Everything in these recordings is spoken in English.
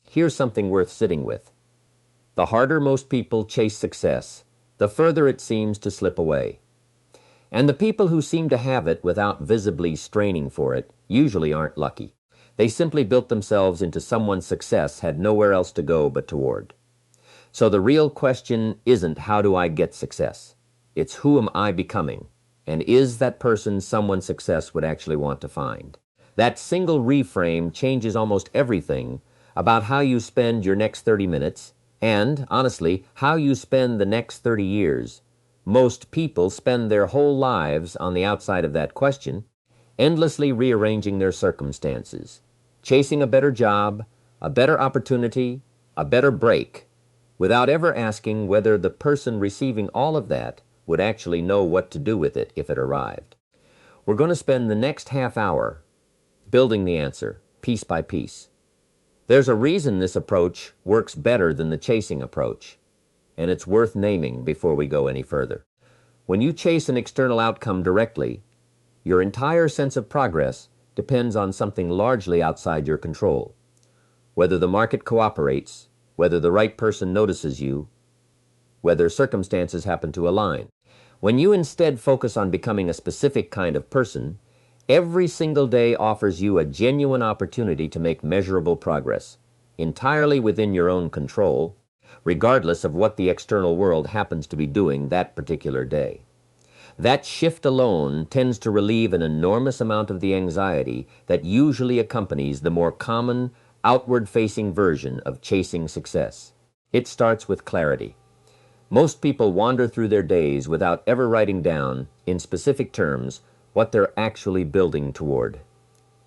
here's something worth sitting with. The harder most people chase success, the further it seems to slip away. And the people who seem to have it without visibly straining for it usually aren't lucky. They simply built themselves into someone's success had nowhere else to go but toward. So the real question isn't how do I get success? It's who am I becoming? And is that person someone success would actually want to find? That single reframe changes almost everything about how you spend your next 30 minutes and, honestly, how you spend the next 30 years. Most people spend their whole lives on the outside of that question, endlessly rearranging their circumstances, chasing a better job, a better opportunity, a better break, without ever asking whether the person receiving all of that would actually know what to do with it if it arrived. We're going to spend the next half hour building the answer, piece by piece. There's a reason this approach works better than the chasing approach, and it's worth naming before we go any further. When you chase an external outcome directly, your entire sense of progress depends on something largely outside your control. Whether the market cooperates, whether the right person notices you, whether circumstances happen to align. When you instead focus on becoming a specific kind of person, every single day offers you a genuine opportunity to make measurable progress, entirely within your own control, regardless of what the external world happens to be doing that particular day. That shift alone tends to relieve an enormous amount of the anxiety that usually accompanies the more common, outward-facing version of chasing success. It starts with clarity. Most people wander through their days without ever writing down, in specific terms, what they're actually building toward.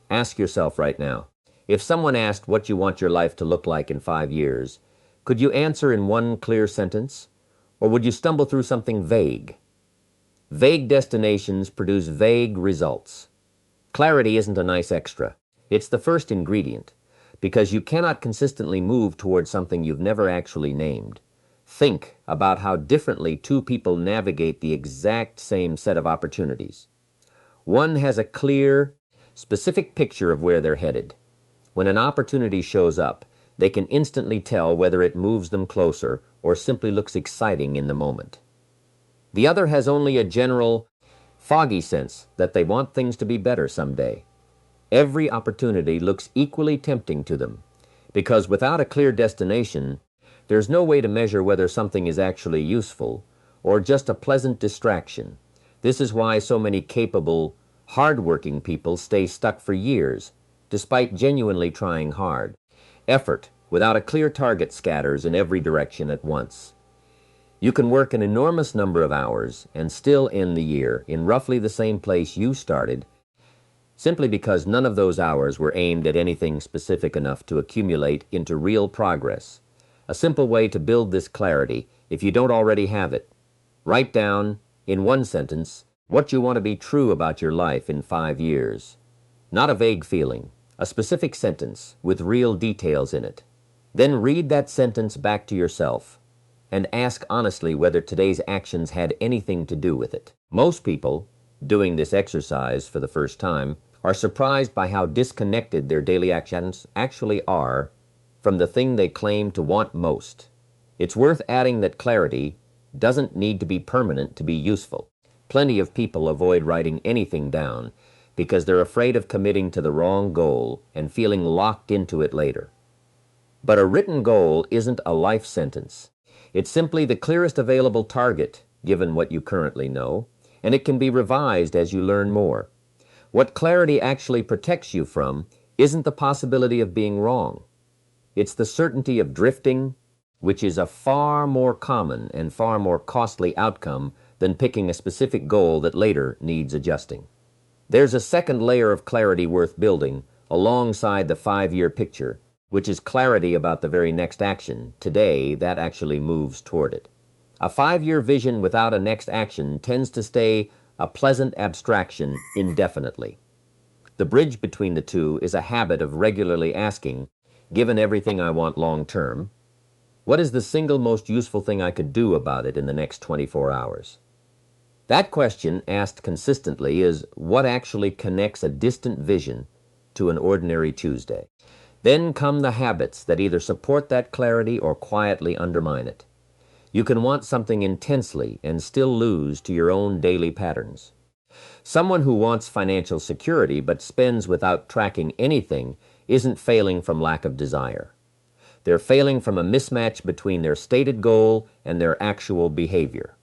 Ask yourself right now, if someone asked what you want your life to look like in 5 years, could you answer in one clear sentence, or would you stumble through something vague? Vague destinations produce vague results. Clarity isn't a nice extra. It's the first ingredient, because you cannot consistently move toward something you've never actually named. Think about how differently two people navigate the exact same set of opportunities. One has a clear, specific picture of where they're headed. When an opportunity shows up, they can instantly tell whether it moves them closer or simply looks exciting in the moment. The other has only a general, foggy sense that they want things to be better someday. Every opportunity looks equally tempting to them, because without a clear destination, there's no way to measure whether something is actually useful or just a pleasant distraction. This is why so many capable, hard-working people stay stuck for years, despite genuinely trying hard. Effort without a clear target scatters in every direction at once. You can work an enormous number of hours and still end the year in roughly the same place you started, simply because none of those hours were aimed at anything specific enough to accumulate into real progress. A simple way to build this clarity, if you don't already have it: write down, in one sentence, what you want to be true about your life in 5 years. Not a vague feeling, a specific sentence with real details in it. Then read that sentence back to yourself and ask honestly whether today's actions had anything to do with it. Most people, doing this exercise for the first time, are surprised by how disconnected their daily actions actually are from the thing they claim to want most. It's worth adding that clarity doesn't need to be permanent to be useful. Plenty of people avoid writing anything down because they're afraid of committing to the wrong goal and feeling locked into it later. But a written goal isn't a life sentence. It's simply the clearest available target, given what you currently know, and it can be revised as you learn more. What clarity actually protects you from isn't the possibility of being wrong. It's the certainty of drifting, which is a far more common and far more costly outcome than picking a specific goal that later needs adjusting. There's a second layer of clarity worth building alongside the 5-year picture, which is clarity about the very next action, today, that actually moves toward it. A 5-year vision without a next action tends to stay a pleasant abstraction indefinitely. The bridge between the two is a habit of regularly asking, given everything I want long term, what is the single most useful thing I could do about it in the next 24 hours? That question, asked consistently, is what actually connects a distant vision to an ordinary Tuesday. Then come the habits that either support that clarity or quietly undermine it. You can want something intensely and still lose to your own daily patterns. Someone who wants financial security but spends without tracking anything isn't failing from lack of desire. They're failing from a mismatch between their stated goal and their actual behavior.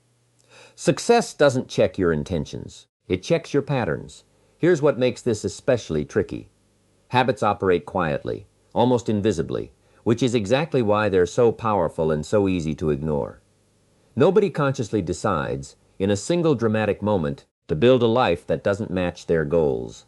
Success doesn't check your intentions. It checks your patterns. Here's what makes this especially tricky. Habits operate quietly, almost invisibly, which is exactly why they're so powerful and so easy to ignore. Nobody consciously decides, in a single dramatic moment, to build a life that doesn't match their goals.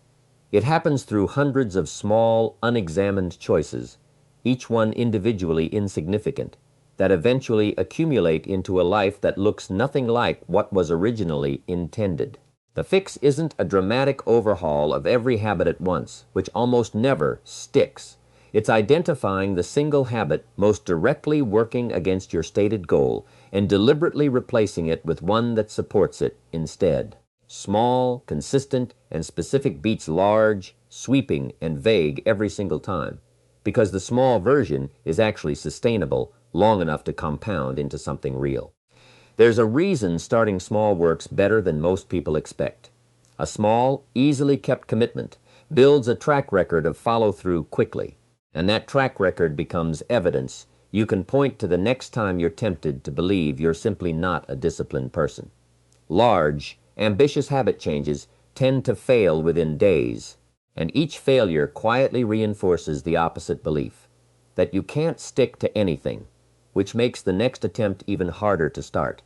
It happens through hundreds of small, unexamined choices, each one individually insignificant, that eventually accumulate into a life that looks nothing like what was originally intended. The fix isn't a dramatic overhaul of every habit at once, which almost never sticks. It's identifying the single habit most directly working against your stated goal and deliberately replacing it with one that supports it instead. Small, consistent, and specific beats large, sweeping, and vague every single time, because the small version is actually sustainable long enough to compound into something real. There's a reason starting small works better than most people expect. A small, easily kept commitment builds a track record of follow-through quickly, and that track record becomes evidence you can point to the next time you're tempted to believe you're simply not a disciplined person. Large, ambitious habit changes tend to fail within days, and each failure quietly reinforces the opposite belief, that you can't stick to anything, which makes the next attempt even harder to start.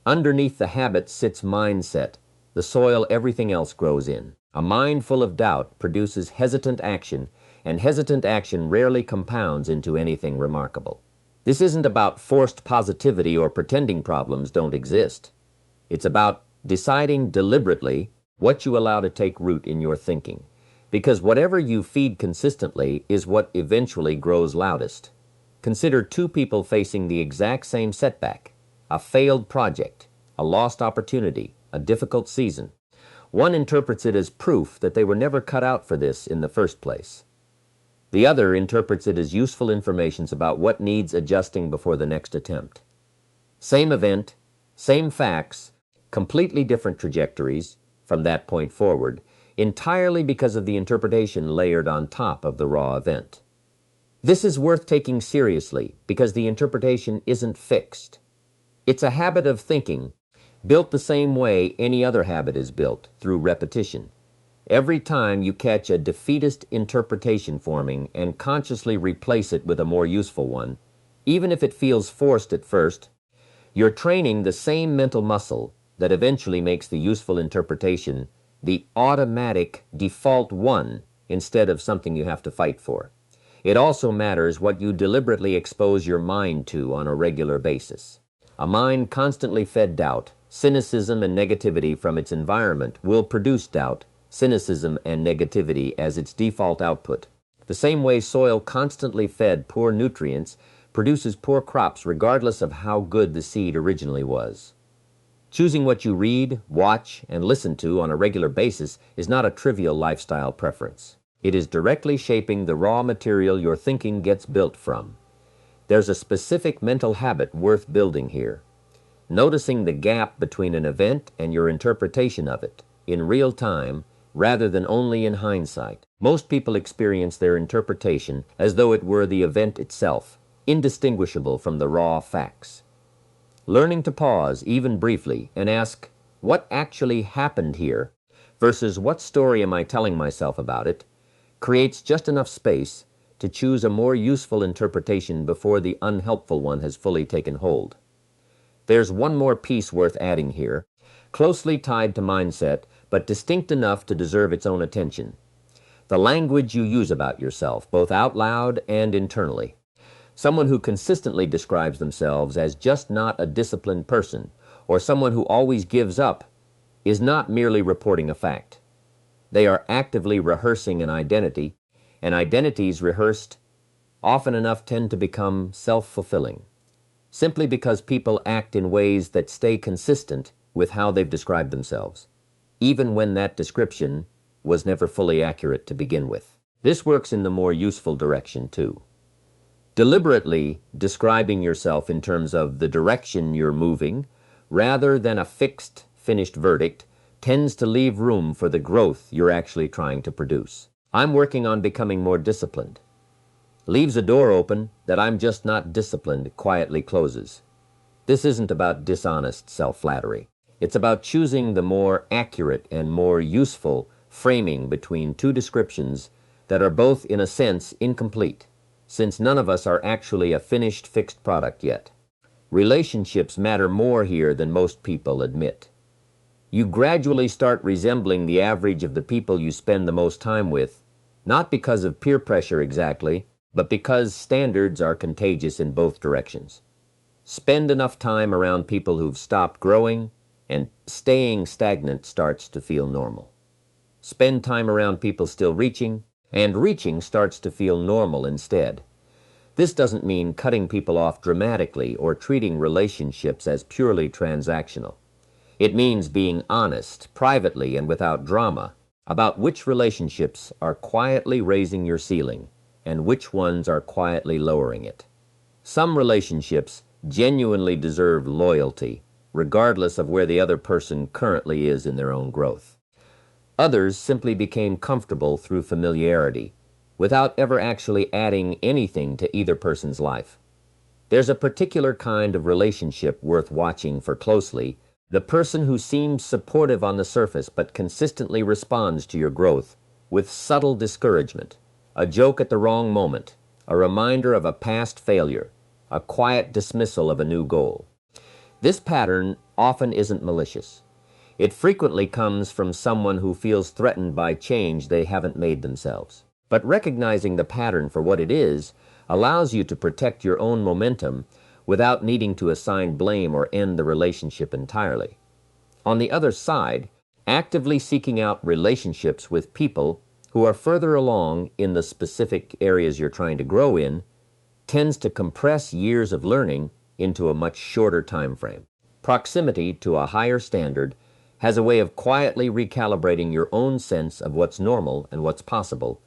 Underneath the habit sits mindset, the soil everything else grows in. A mind full of doubt produces hesitant action, and hesitant action rarely compounds into anything remarkable. This isn't about forced positivity or pretending problems don't exist. It's about deciding deliberately what you allow to take root in your thinking, because whatever you feed consistently is what eventually grows loudest. Consider two people facing the exact same setback, a failed project, a lost opportunity, a difficult season. One interprets it as proof that they were never cut out for this in the first place. The other interprets it as useful information about what needs adjusting before the next attempt. Same event, same facts, completely different trajectories from that point forward, entirely because of the interpretation layered on top of the raw event. This is worth taking seriously because the interpretation isn't fixed. It's a habit of thinking, built the same way any other habit is built, through repetition. Every time you catch a defeatist interpretation forming and consciously replace it with a more useful one, even if it feels forced at first, you're training the same mental muscle that eventually makes the useful interpretation the automatic default one instead of something you have to fight for. It also matters what you deliberately expose your mind to on a regular basis. A mind constantly fed doubt, cynicism, and negativity from its environment will produce doubt, cynicism, and negativity as its default output. The same way soil constantly fed poor nutrients produces poor crops regardless of how good the seed originally was. Choosing what you read, watch, and listen to on a regular basis is not a trivial lifestyle preference. It is directly shaping the raw material your thinking gets built from. There's a specific mental habit worth building here. Noticing the gap between an event and your interpretation of it, in real time, rather than only in hindsight. Most people experience their interpretation as though it were the event itself, indistinguishable from the raw facts. Learning to pause, even briefly, and ask, what actually happened here, versus what story am I telling myself about it, creates just enough space to choose a more useful interpretation before the unhelpful one has fully taken hold. There's one more piece worth adding here, closely tied to mindset, but distinct enough to deserve its own attention. The language you use about yourself, both out loud and internally. Someone who consistently describes themselves as just not a disciplined person, or someone who always gives up, is not merely reporting a fact. They are actively rehearsing an identity, and identities rehearsed often enough tend to become self-fulfilling, simply because people act in ways that stay consistent with how they've described themselves, even when that description was never fully accurate to begin with. This works in the more useful direction too. Deliberately describing yourself in terms of the direction you're moving, rather than a fixed, finished verdict, tends to leave room for the growth you're actually trying to produce. I'm working on becoming more disciplined. Leaves a door open that I'm just not disciplined quietly closes. This isn't about dishonest self-flattery. It's about choosing the more accurate and more useful framing between two descriptions that are both, in a sense, incomplete, since none of us are actually a finished, fixed product yet. Relationships matter more here than most people admit. You gradually start resembling the average of the people you spend the most time with, not because of peer pressure exactly, but because standards are contagious in both directions. Spend enough time around people who've stopped growing, and staying stagnant starts to feel normal. Spend time around people still reaching, and reaching starts to feel normal instead. This doesn't mean cutting people off dramatically or treating relationships as purely transactional. It means being honest, privately and without drama, about which relationships are quietly raising your ceiling and which ones are quietly lowering it. Some relationships genuinely deserve loyalty, regardless of where the other person currently is in their own growth. Others simply became comfortable through familiarity, without ever actually adding anything to either person's life. There's a particular kind of relationship worth watching for closely, the person who seems supportive on the surface but consistently responds to your growth with subtle discouragement, a joke at the wrong moment, a reminder of a past failure, a quiet dismissal of a new goal. This pattern often isn't malicious. It frequently comes from someone who feels threatened by change they haven't made themselves. But recognizing the pattern for what it is allows you to protect your own momentum without needing to assign blame or end the relationship entirely. On the other side, actively seeking out relationships with people who are further along in the specific areas you're trying to grow in tends to compress years of learning into a much shorter time frame. Proximity to a higher standard has a way of quietly recalibrating your own sense of what's normal and what's possible,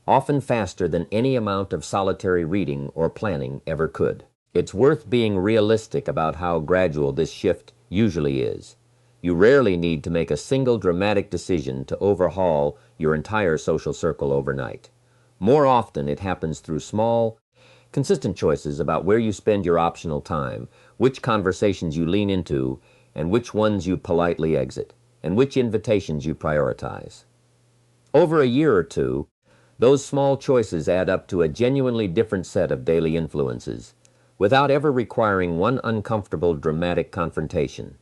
often faster than any amount of solitary reading or planning ever could. It's worth being realistic about how gradual this shift usually is. You rarely need to make a single dramatic decision to overhaul your entire social circle overnight. More often, it happens through small, consistent choices about where you spend your optional time, which conversations you lean into, and which ones you politely exit, and which invitations you prioritize. Over a year or two, those small choices add up to a genuinely different set of daily influences, without ever requiring one uncomfortable, dramatic confrontation.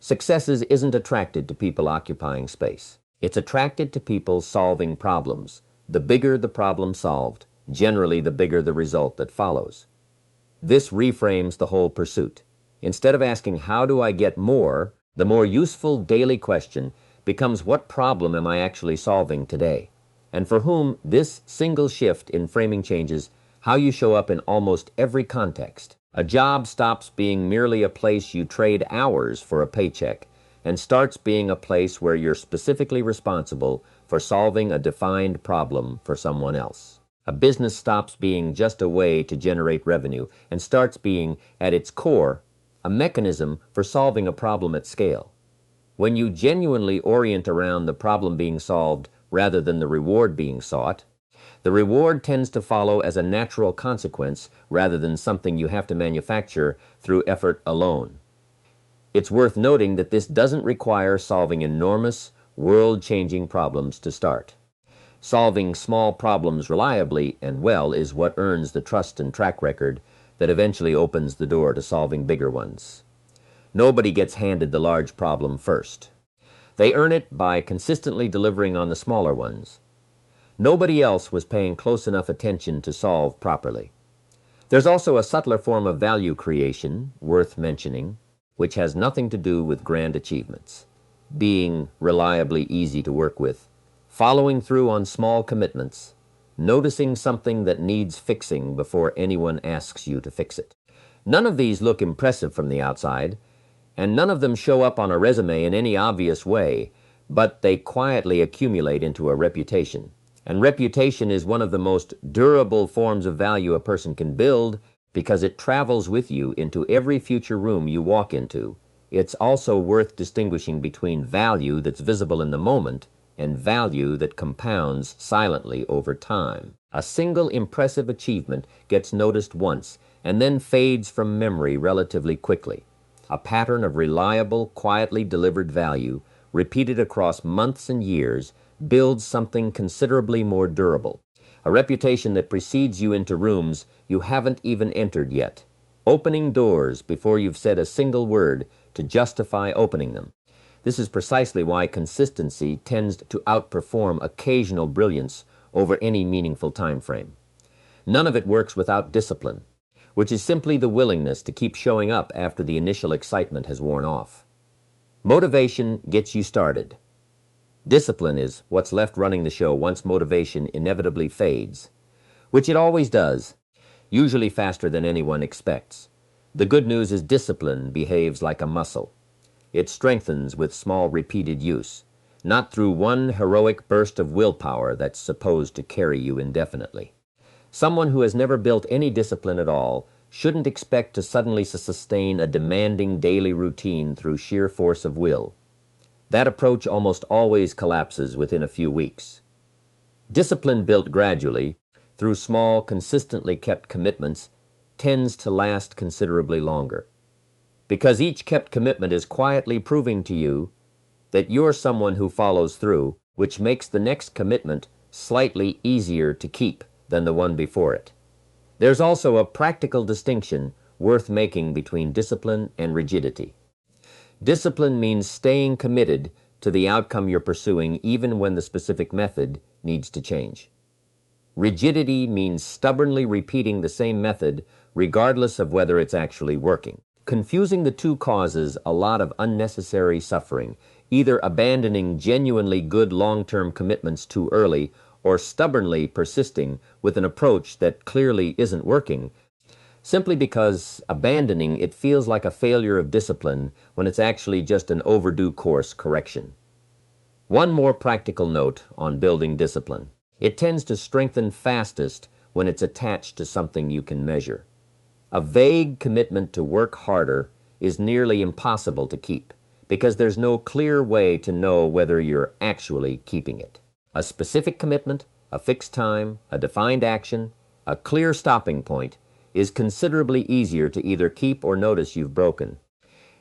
Success isn't attracted to people occupying space. It's attracted to people solving problems. The bigger the problem solved, generally the bigger the result that follows. This reframes the whole pursuit. Instead of asking, how do I get more, the more useful daily question becomes, what problem am I actually solving today? And for whom this single shift in framing changes how you show up in almost every context. A job stops being merely a place you trade hours for a paycheck and starts being a place where you're specifically responsible for solving a defined problem for someone else. A business stops being just a way to generate revenue and starts being, at its core, a mechanism for solving a problem at scale. When you genuinely orient around the problem being solved rather than the reward being sought, the reward tends to follow as a natural consequence rather than something you have to manufacture through effort alone. It's worth noting that this doesn't require solving enormous, world-changing problems to start. Solving small problems reliably and well is what earns the trust and track record that eventually opens the door to solving bigger ones. Nobody gets handed the large problem first. They earn it by consistently delivering on the smaller ones. Nobody else was paying close enough attention to solve properly. There's also a subtler form of value creation, worth mentioning, which has nothing to do with grand achievements. Being reliably easy to work with, following through on small commitments, noticing something that needs fixing before anyone asks you to fix it. None of these look impressive from the outside, and none of them show up on a resume in any obvious way, but they quietly accumulate into a reputation. And reputation is one of the most durable forms of value a person can build because it travels with you into every future room you walk into. It's also worth distinguishing between value that's visible in the moment and value that compounds silently over time. A single impressive achievement gets noticed once and then fades from memory relatively quickly. A pattern of reliable, quietly delivered value, repeated across months and years, builds something considerably more durable. A reputation that precedes you into rooms you haven't even entered yet, opening doors before you've said a single word to justify opening them. This is precisely why consistency tends to outperform occasional brilliance over any meaningful time frame. None of it works without discipline, which is simply the willingness to keep showing up after the initial excitement has worn off. Motivation gets you started. Discipline is what's left running the show once motivation inevitably fades, which it always does, usually faster than anyone expects. The good news is discipline behaves like a muscle. It strengthens with small repeated use, not through one heroic burst of willpower that's supposed to carry you indefinitely. Someone who has never built any discipline at all shouldn't expect to suddenly sustain a demanding daily routine through sheer force of will. That approach almost always collapses within a few weeks. Discipline built gradually, through small, consistently kept commitments, tends to last considerably longer. Because each kept commitment is quietly proving to you that you're someone who follows through, which makes the next commitment slightly easier to keep than the one before it. There's also a practical distinction worth making between discipline and rigidity. Discipline means staying committed to the outcome you're pursuing even when the specific method needs to change. Rigidity means stubbornly repeating the same method regardless of whether it's actually working. Confusing the two causes a lot of unnecessary suffering, either abandoning genuinely good long-term commitments too early or stubbornly persisting with an approach that clearly isn't working, simply because abandoning it feels like a failure of discipline when it's actually just an overdue course correction. One more practical note on building discipline. It tends to strengthen fastest when it's attached to something you can measure. A vague commitment to work harder is nearly impossible to keep because there's no clear way to know whether you're actually keeping it. A specific commitment, a fixed time, a defined action, a clear stopping point is considerably easier to either keep or notice you've broken.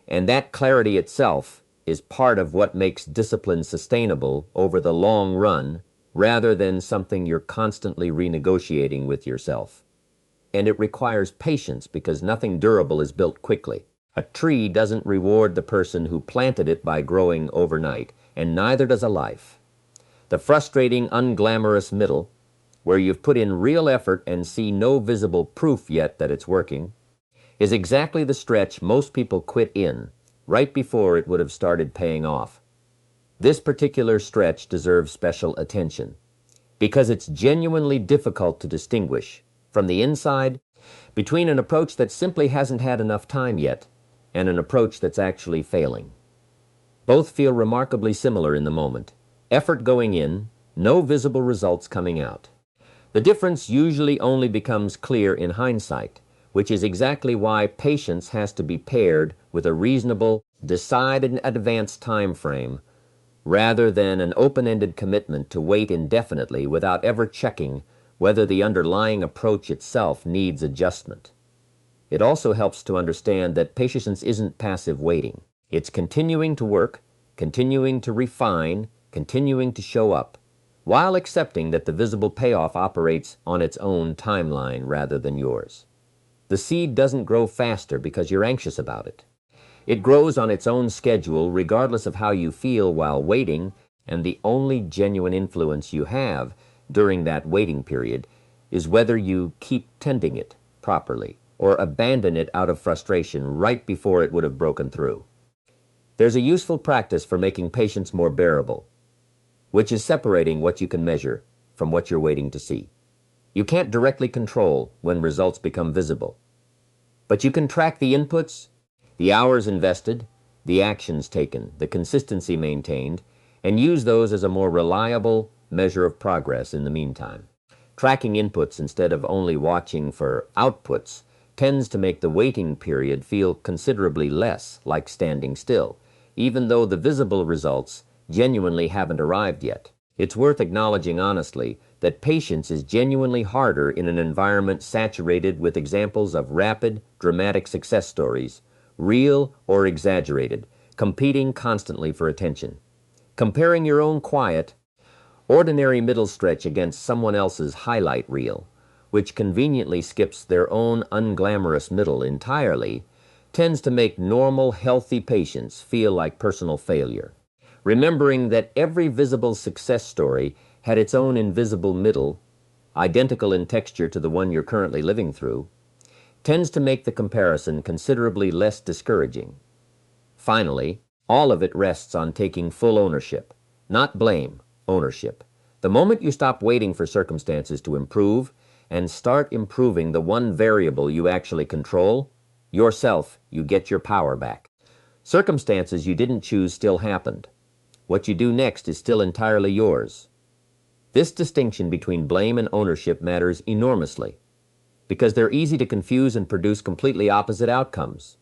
And that clarity itself is part of what makes discipline sustainable over the long run rather than something you're constantly renegotiating with yourself. And it requires patience because nothing durable is built quickly. A tree doesn't reward the person who planted it by growing overnight, and neither does a life. The frustrating, unglamorous middle, where you've put in real effort and see no visible proof yet that it's working, is exactly the stretch most people quit in, right before it would have started paying off. This particular stretch deserves special attention, because it's genuinely difficult to distinguish, from the inside, between an approach that simply hasn't had enough time yet and an approach that's actually failing. Both feel remarkably similar in the moment. Effort going in, no visible results coming out. The difference usually only becomes clear in hindsight, which is exactly why patience has to be paired with a reasonable, decided advanced time frame, rather than an open-ended commitment to wait indefinitely without ever checking whether the underlying approach itself needs adjustment. It also helps to understand that patience isn't passive waiting. It's continuing to work, continuing to refine, continuing to show up, while accepting that the visible payoff operates on its own timeline rather than yours. The seed doesn't grow faster because you're anxious about it. It grows on its own schedule regardless of how you feel while waiting, and the only genuine influence you have during that waiting period is whether you keep tending it properly or abandon it out of frustration right before it would have broken through. There's a useful practice for making patience more bearable, which is separating what you can measure from what you're waiting to see. You can't directly control when results become visible, but you can track the inputs, the hours invested, the actions taken, the consistency maintained, and use those as a more reliable, measure of progress in the meantime. Tracking inputs instead of only watching for outputs tends to make the waiting period feel considerably less like standing still, even though the visible results genuinely haven't arrived yet. It's worth acknowledging honestly that patience is genuinely harder in an environment saturated with examples of rapid, dramatic success stories, real or exaggerated, competing constantly for attention. Comparing your own quiet, ordinary middle stretch against someone else's highlight reel, which conveniently skips their own unglamorous middle entirely, tends to make normal, healthy patience feel like personal failure. Remembering that every visible success story had its own invisible middle, identical in texture to the one you're currently living through, tends to make the comparison considerably less discouraging. Finally, all of it rests on taking full ownership, not blame, ownership. The moment you stop waiting for circumstances to improve and start improving the one variable you actually control, yourself, you get your power back. Circumstances you didn't choose still happened. What you do next is still entirely yours. This distinction between blame and ownership matters enormously because they're easy to confuse and produce completely opposite outcomes.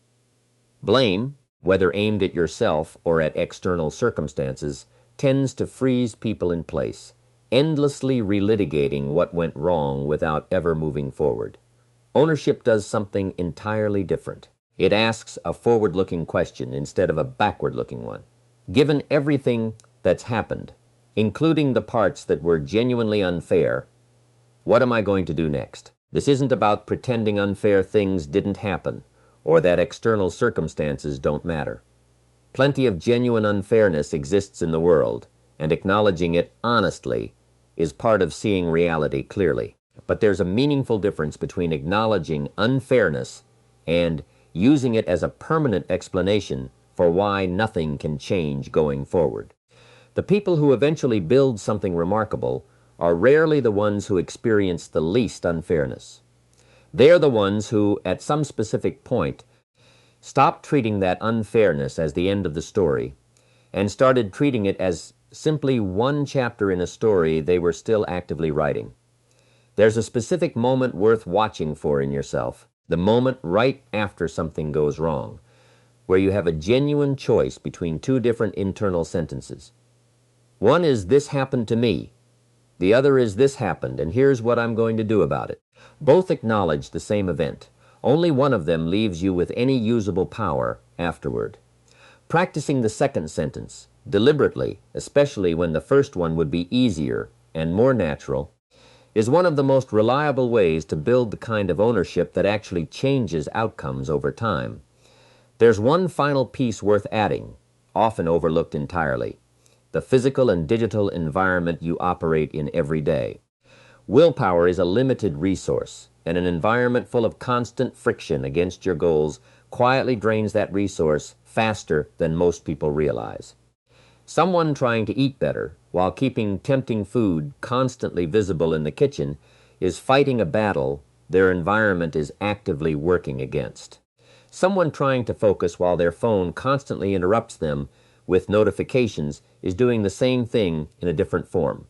Blame, whether aimed at yourself or at external circumstances, tends to freeze people in place, endlessly relitigating what went wrong without ever moving forward. Ownership does something entirely different. It asks a forward-looking question instead of a backward-looking one. Given everything that's happened, including the parts that were genuinely unfair, what am I going to do next? This isn't about pretending unfair things didn't happen or that external circumstances don't matter. Plenty of genuine unfairness exists in the world, and acknowledging it honestly is part of seeing reality clearly. But there's a meaningful difference between acknowledging unfairness and using it as a permanent explanation for why nothing can change going forward. The people who eventually build something remarkable are rarely the ones who experience the least unfairness. They're the ones who, at some specific point, stopped treating that unfairness as the end of the story and started treating it as simply one chapter in a story they were still actively writing. There's a specific moment worth watching for in yourself, the moment right after something goes wrong, where you have a genuine choice between two different internal sentences. One is, "This happened to me." The other is, "This happened, and here's what I'm going to do about it." Both acknowledge the same event. Only one of them leaves you with any usable power afterward. Practicing the second sentence, deliberately, especially when the first one would be easier and more natural, is one of the most reliable ways to build the kind of ownership that actually changes outcomes over time. There's one final piece worth adding, often overlooked entirely: the physical and digital environment you operate in every day. Willpower is a limited resource, and an environment full of constant friction against your goals quietly drains that resource faster than most people realize. Someone trying to eat better while keeping tempting food constantly visible in the kitchen is fighting a battle their environment is actively working against. Someone trying to focus while their phone constantly interrupts them with notifications is doing the same thing in a different form.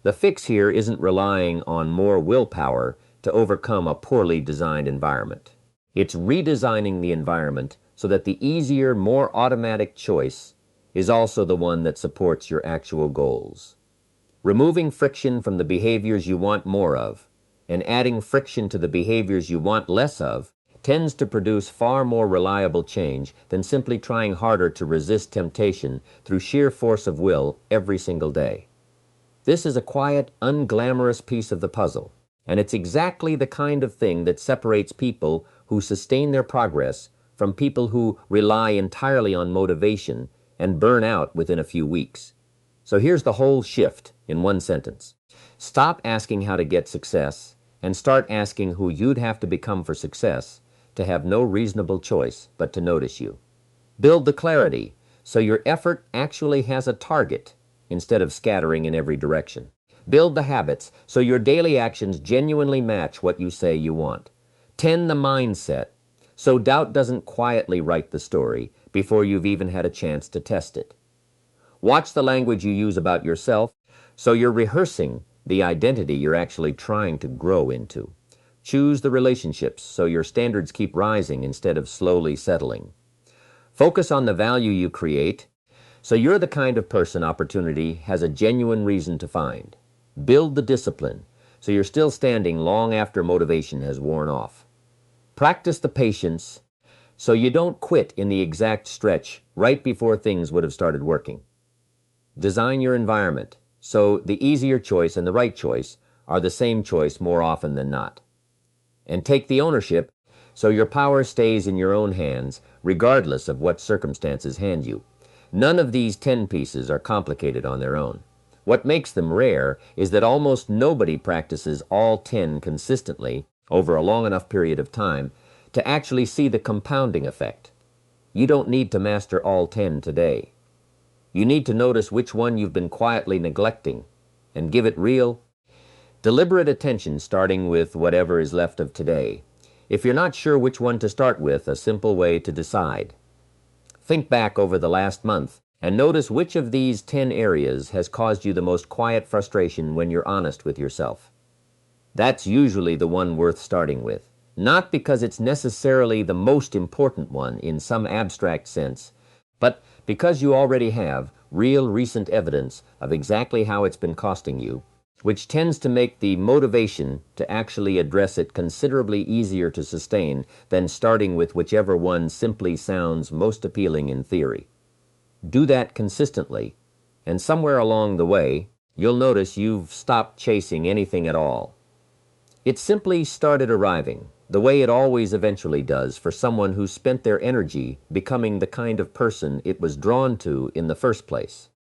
The fix here isn't relying on more willpower to overcome a poorly designed environment. It's redesigning the environment so that the easier, more automatic choice is also the one that supports your actual goals. Removing friction from the behaviors you want more of and adding friction to the behaviors you want less of tends to produce far more reliable change than simply trying harder to resist temptation through sheer force of will every single day. This is a quiet, unglamorous piece of the puzzle, and it's exactly the kind of thing that separates people who sustain their progress from people who rely entirely on motivation and burn out within a few weeks. So here's the whole shift in one sentence. Stop asking how to get success and start asking who you'd have to become for success to have no reasonable choice but to notice you. Build the clarity so your effort actually has a target instead of scattering in every direction. Build the habits so your daily actions genuinely match what you say you want. Tend the mindset so doubt doesn't quietly write the story before you've even had a chance to test it. Watch the language you use about yourself So you're rehearsing the identity you're actually trying to grow into. Choose the relationships so your standards keep rising instead of slowly settling. Focus on the value you create so you're the kind of person opportunity has a genuine reason to find. Build the discipline so you're still standing long after motivation has worn off. Practice the patience so you don't quit in the exact stretch right before things would have started working. Design your environment so the easier choice and the right choice are the same choice more often than not. And take the ownership so your power stays in your own hands regardless of what circumstances hand you. None of these 10 pieces are complicated on their own. What makes them rare is that almost nobody practices all 10 consistently over a long enough period of time to actually see the compounding effect. You don't need to master all 10 today. You need to notice which one you've been quietly neglecting and give it real, deliberate attention, starting with whatever is left of today. If you're not sure which one to start with, a simple way to decide. Think back over the last month and notice which of these 10 areas has caused you the most quiet frustration when you're honest with yourself. That's usually the one worth starting with. Not because it's necessarily the most important one in some abstract sense, but because you already have real recent evidence of exactly how it's been costing you, which tends to make the motivation to actually address it considerably easier to sustain than starting with whichever one simply sounds most appealing in theory. Do that consistently, and somewhere along the way, you'll notice you've stopped chasing anything at all. It simply started arriving, the way it always eventually does for someone who spent their energy becoming the kind of person it was drawn to in the first place.